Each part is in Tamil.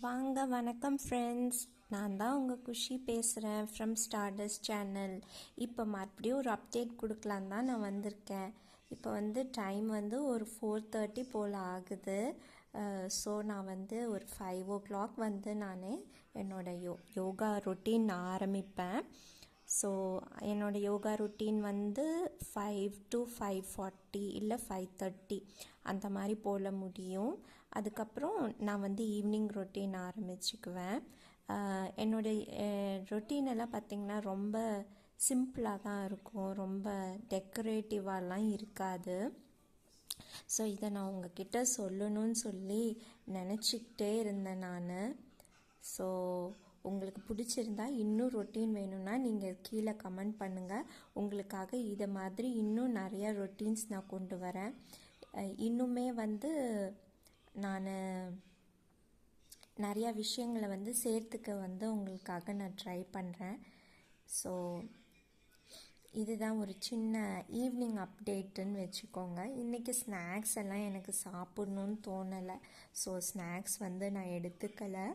வாங்க வணக்கம் ஃப்ரெண்ட்ஸ். நான் தான் உங்கள் குஷி பேசுகிறேன் ஃப்ரம் ஸ்டார்டஸ் சேனல். இப்போ மறுபடியும் ஒரு அப்டேட் கொடுக்கலான்னு தான் நான் வந்திருக்கேன். இப்போ டைம் ஒரு 4:30 போல் ஆகுது. ஸோ நான் ஒரு 5 o'clock நான் என்னோடய யோகா ரொட்டீன் ஆரம்பிப்பேன். ஸோ என்னோடய யோகா ரொட்டீன் 5 to 5:40 இல்லை 5:30 அந்த மாதிரி போல் முடியும். அதுக்கப்புறம் நான் ஈவினிங் ரொட்டீன் ஆரம்பிச்சுக்குவேன். என்னோடய ரொட்டீனெல்லாம் பார்த்திங்கன்னா ரொம்ப சிம்பிளாக தான் இருக்கும், ரொம்ப டெக்கரேட்டிவாலாம் இருக்காது. ஸோ இதை நான் உங்ககிட்ட சொல்லணும்னு சொல்லி நினச்சிக்கிட்டே இருந்தேன் நான். ஸோ உங்களுக்கு பிடிச்சிருந்தா இன்னும் ரொட்டீன் வேணும்னா நீங்கள் கீழே கமெண்ட் பண்ணுங்கள். உங்களுக்காக இதை மாதிரி இன்னும் நிறையா ரொட்டீன்ஸ் நான் கொண்டு வரேன். இன்னுமே நான் நிறையா விஷயங்களை சேர்த்துக்க உங்களுக்காக நான் ட்ரை பண்ணுறேன். ஸோ இதுதான் ஒரு சின்ன ஈவினிங் அப்டேட்டுன்னு வச்சுக்கோங்க. இன்றைக்கி ஸ்நாக்ஸ் எல்லாம் எனக்கு சாப்பிட்ணுன்னு தோணலை. ஸோ ஸ்நாக்ஸ் நான் எடுத்துக்கலை.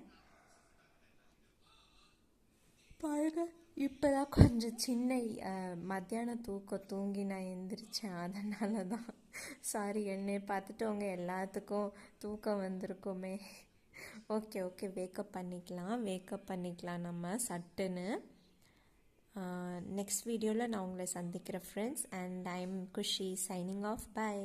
பாருங்க, இப்போ தான் கொஞ்சம் சின்ன மத்தியான தூங்கி நான் எந்திரிச்சேன். அதனால தான் சாரி, என்னை பார்த்துட்டு உங்கள் எல்லாத்துக்கும் தூக்கம் வந்திருக்குமே. ஓகே வேக்கப் பண்ணிக்கலாம் நம்ம சட்டுன்னு. நெக்ஸ்ட் வீடியோவில் நான் உங்களை சந்திக்கிறேன் friends. And I am Khushi signing off. By.